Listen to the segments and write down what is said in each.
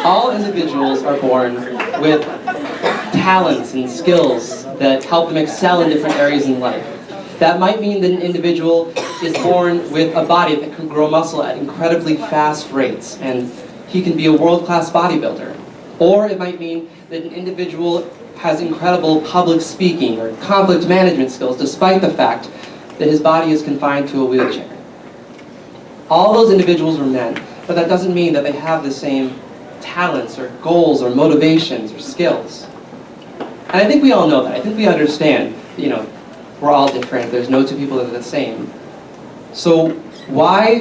All individuals are born with talents and skills that help them excel in different areas in life. That might mean that an individual is born with a body that can grow muscle at incredibly fast rates, and he can be a world-class bodybuilder. Or it might mean that an individual has incredible public speaking or conflict management skills, despite the fact that his body is confined to a wheelchair. All those individuals were men, but that doesn't mean that they have the same talents or goals or motivations or skills. And I think we all know that. I think we understand, we're all different. There's no two people that are the same. So why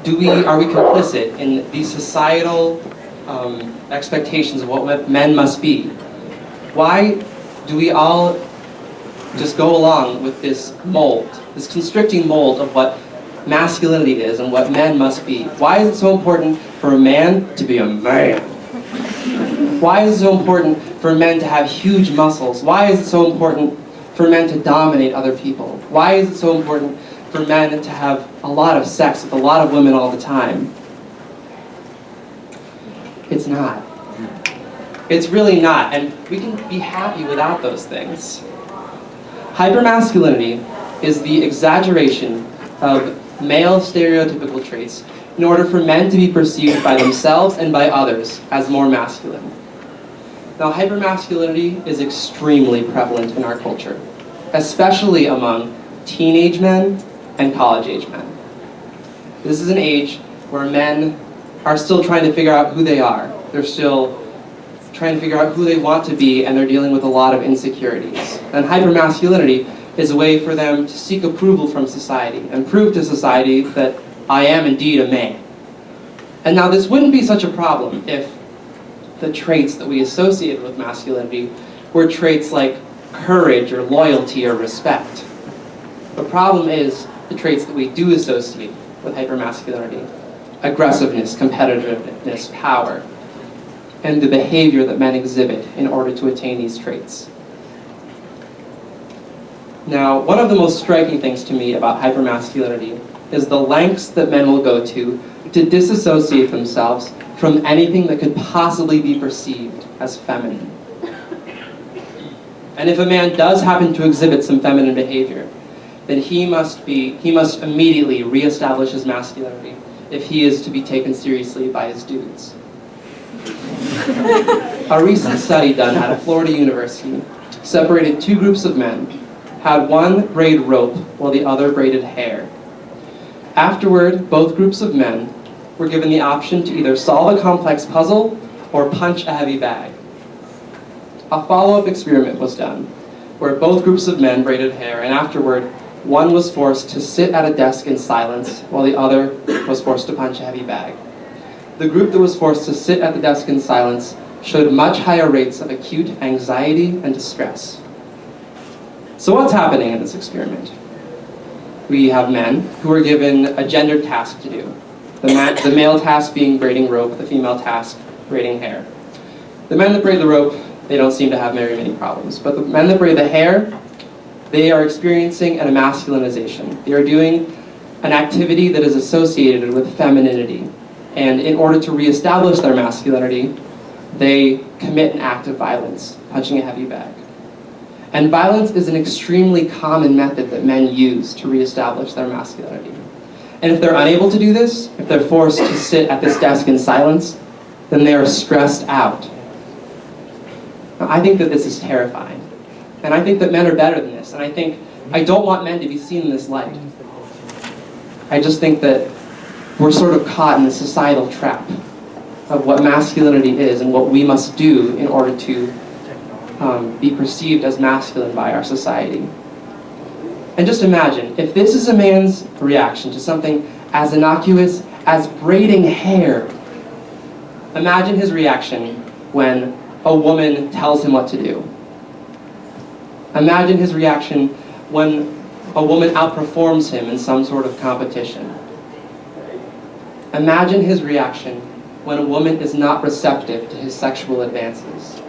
are we complicit in these societal expectations of what men must be? Why do we all just go along with this mold, this constricting mold of what masculinity is and what men must be? Why is it so important for a man to be a man? Why is it so important for men to have huge muscles? Why is it so important for men to dominate other people? Why is it so important for men to have a lot of sex with a lot of women all the time? It's not. It's really not, and we can be happy without those things. Hypermasculinity is the exaggeration of male stereotypical traits in order for men to be perceived by themselves and by others as more masculine. Now, hypermasculinity is extremely prevalent in our culture, especially among teenage men and college-age men. This is an age where men are still trying to figure out who they are. They're still trying to figure out who they want to be, and they're dealing with a lot of insecurities. And hypermasculinity is a way for them to seek approval from society and prove to society that I am indeed a man. And now this wouldn't be such a problem if the traits that we associated with masculinity were traits like courage or loyalty or respect. The problem is the traits that we do associate with hypermasculinity: aggressiveness, competitiveness, power, and the behavior that men exhibit in order to attain these traits. Now, one of the most striking things to me about hypermasculinity is the lengths that men will go to disassociate themselves from anything that could possibly be perceived as feminine. And if a man does happen to exhibit some feminine behavior, then he must immediately reestablish his masculinity if he is to be taken seriously by his dudes. A recent study done at a Florida university separated two groups of men, had one braid rope while the other braided hair. Afterward, both groups of men were given the option to either solve a complex puzzle or punch a heavy bag. A follow-up experiment was done, where both groups of men braided hair, and afterward, one was forced to sit at a desk in silence while the other was forced to punch a heavy bag. The group that was forced to sit at the desk in silence showed much higher rates of acute anxiety and distress. So what's happening in this experiment? We have men who are given a gendered task to do. The male task being braiding rope, the female task braiding hair. The men that braid the rope, they don't seem to have very many problems. But the men that braid the hair, they are experiencing an emasculinization. They are doing an activity that is associated with femininity. And in order to reestablish their masculinity, they commit an act of violence, punching a heavy bag. And violence is an extremely common method that men use to reestablish their masculinity. And if they're unable to do this, if they're forced to sit at this desk in silence, then they are stressed out. Now, I think that this is terrifying. And I think that men are better than this. And I don't want men to be seen in this light. I just think that we're sort of caught in the societal trap of what masculinity is and what we must do in order to be perceived as masculine by our society. And just imagine, if this is a man's reaction to something as innocuous as braiding hair, imagine his reaction when a woman tells him what to do. Imagine his reaction when a woman outperforms him in some sort of competition. Imagine his reaction when a woman is not receptive to his sexual advances.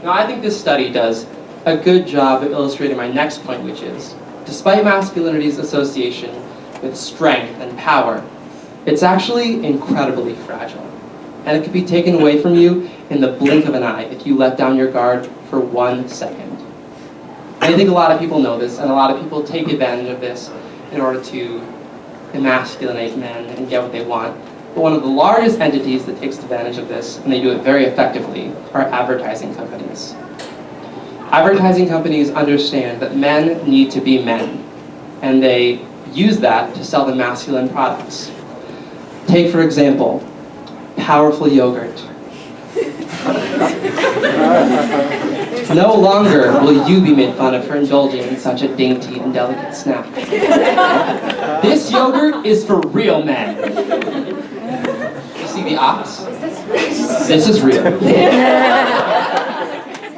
Now, I think this study does a good job of illustrating my next point, which is, despite masculinity's association with strength and power, It's actually incredibly fragile, and it can be taken away from you in the blink of an eye if you let down your guard for 1 second. And I think a lot of people know this, and a lot of people take advantage of this in order to emasculate men and get what they want. But one of the largest entities that takes advantage of this, and they do it very effectively, are advertising companies. Advertising companies understand that men need to be men, and they use that to sell the masculine products. Take, for example, powerful yogurt. No longer will you be made fun of for indulging in such a dainty and delicate snack. This yogurt is for real men. You see the ox? This is real.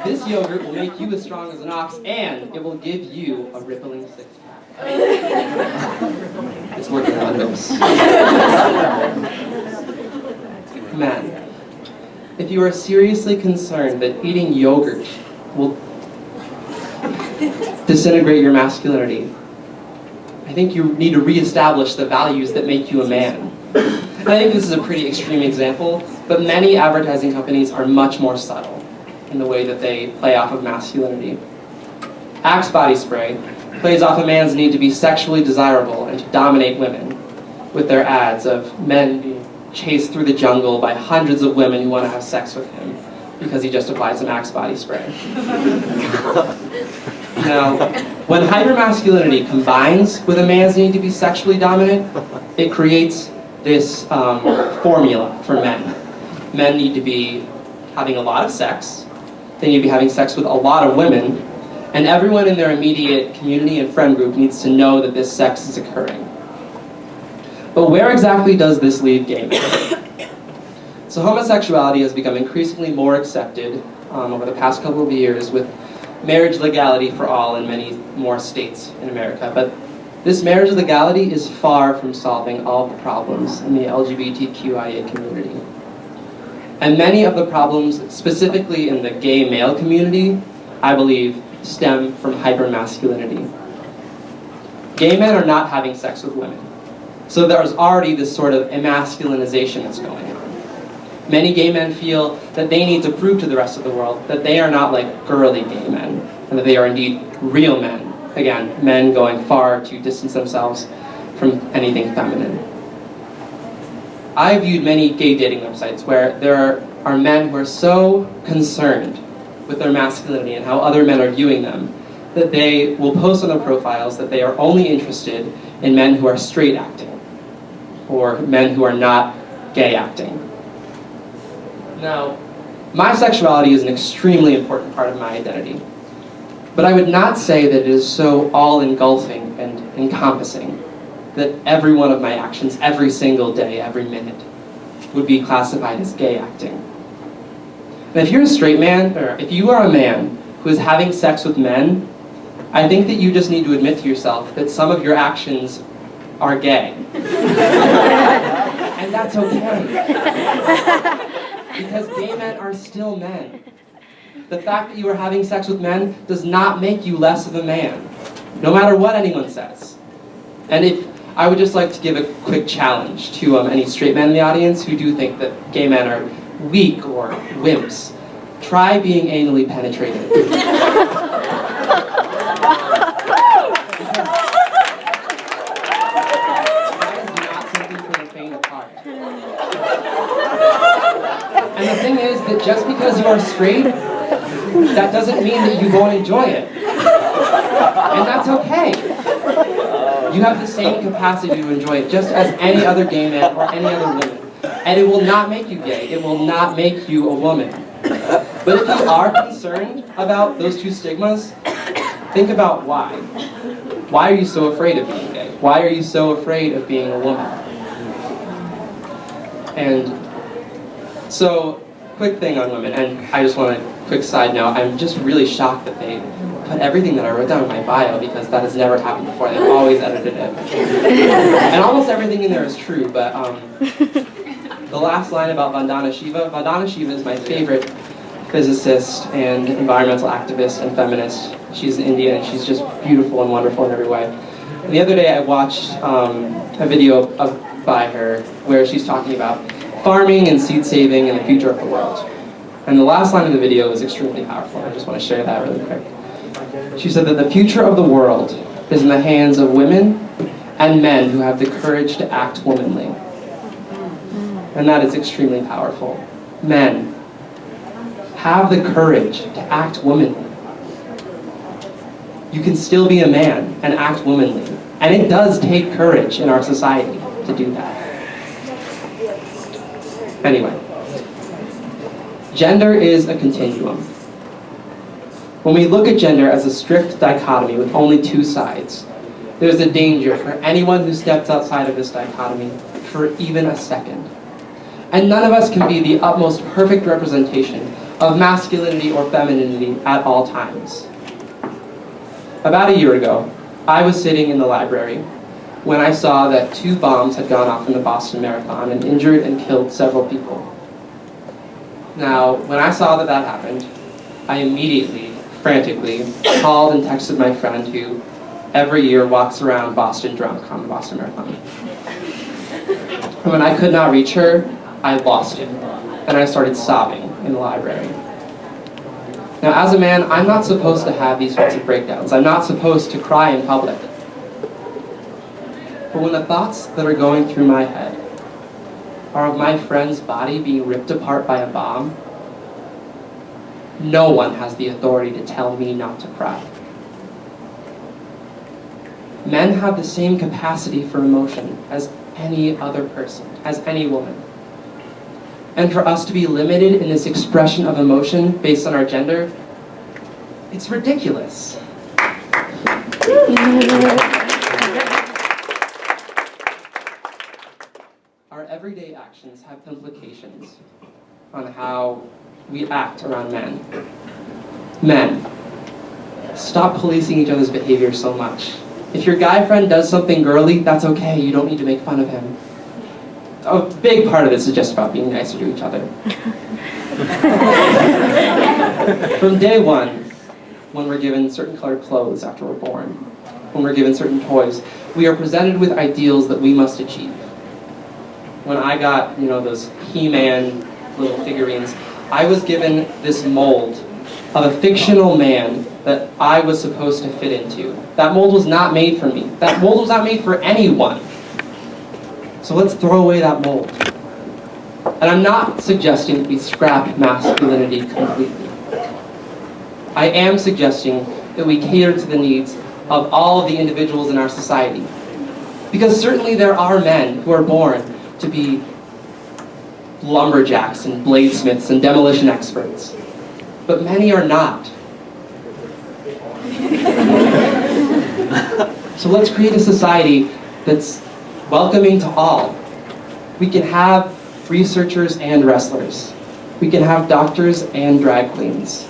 This yogurt will make you as strong as an ox, and it will give you a rippling six-pack. It's working wonders. Men, if you are seriously concerned that eating yogurt will disintegrate your masculinity, I think you need to reestablish the values that make you a man. And I think this is a pretty extreme example, but many advertising companies are much more subtle in the way that they play off of masculinity. Axe body spray plays off a man's need to be sexually desirable and to dominate women, with their ads of men being chased through the jungle by hundreds of women who want to have sex with him because he just applied some Axe body spray. Now, when hypermasculinity combines with a man's need to be sexually dominant, it creates this formula for men. Men need to be having a lot of sex, they need to be having sex with a lot of women, and everyone in their immediate community and friend group needs to know that this sex is occurring. But where exactly does this leave gay men? So homosexuality has become increasingly more accepted over the past couple of years with marriage legality for all in many more states in America. But this marriage legality is far from solving all of the problems in the LGBTQIA community. And many of the problems, specifically in the gay male community, I believe, stem from hypermasculinity. Gay men are not having sex with women. So there's already this sort of emasculinization that's going on. Many gay men feel that they need to prove to the rest of the world that they are not like girly gay men, and that they are indeed real men. Again, men going far to distance themselves from anything feminine. I viewed many gay dating websites where there are men who are so concerned with their masculinity and how other men are viewing them that they will post on their profiles that they are only interested in men who are straight acting, or men who are not gay acting. Now, my sexuality is an extremely important part of my identity, but I would not say that it is so all-engulfing and encompassing that every one of my actions, every single day, every minute, would be classified as gay acting. And if you're a straight man, or if you are a man who is having sex with men, I think that you just need to admit to yourself that some of your actions are gay. And that's okay. Because gay men are still men. The fact that you are having sex with men does not make you less of a man, no matter what anyone says. And I would just like to give a quick challenge to any straight men in the audience who do think that gay men are weak or wimps. Try being anally penetrated. And the thing is that just because you are straight, that doesn't mean that you won't enjoy it. And that's okay. You have the same capacity to enjoy it just as any other gay man or any other woman. And it will not make you gay. It will not make you a woman. But if you are concerned about those two stigmas, think about why. Why are you so afraid of being gay? Why are you so afraid of being a woman? And so, quick thing on women, and I just want a quick side note. I'm just really shocked that they put everything that I wrote down in my bio, because that has never happened before. They've always edited it. And almost everything in there is true, but the last line about Vandana Shiva is my favorite physicist and environmental activist and feminist. She's Indian and she's just beautiful and wonderful in every way. And the other day I watched a video of by her where she's talking about farming and seed saving and the future of the world. And the last line of the video is extremely powerful. I just want to share that really quick. She said that the future of the world is in the hands of women and men who have the courage to act womanly. And that is extremely powerful. Men, have the courage to act womanly. You can still be a man and act womanly. And it does take courage in our society to do that. Anyway, gender is a continuum. When we look at gender as a strict dichotomy with only two sides, there's a danger for anyone who steps outside of this dichotomy for even a second. And none of us can be the utmost perfect representation of masculinity or femininity at all times. About a year ago, I was sitting in the library when I saw that 2 bombs had gone off in the Boston Marathon and injured and killed several people. Now, when I saw that that happened, I immediately, frantically, called and texted my friend who every year walks around Boston drunk on the Boston Marathon. And when I could not reach her, I lost it, and I started sobbing in the library. Now, as a man, I'm not supposed to have these sorts of breakdowns. I'm not supposed to cry in public. But when the thoughts that are going through my head are of my friend's body being ripped apart by a bomb, no one has the authority to tell me not to cry. Men have the same capacity for emotion as any other person, as any woman. And for us to be limited in this expression of emotion based on our gender, it's ridiculous. Our everyday actions have implications on how we act around men. Men, stop policing each other's behavior so much. If your guy friend does something girly, that's okay. You don't need to make fun of him. A big part of this is just about being nicer to each other. From day one, when we're given certain colored clothes after we're born, when we're given certain toys, we are presented with ideals that we must achieve. When I got, those He-Man little figurines, I was given this mold of a fictional man that I was supposed to fit into. That mold was not made for me. That mold was not made for anyone. So let's throw away that mold. And I'm not suggesting that we scrap masculinity completely. I am suggesting that we cater to the needs of all of the individuals in our society. Because certainly there are men who are born to be lumberjacks and bladesmiths and demolition experts. But many are not. So let's create a society that's welcoming to all. We can have researchers and wrestlers. We can have doctors and drag queens.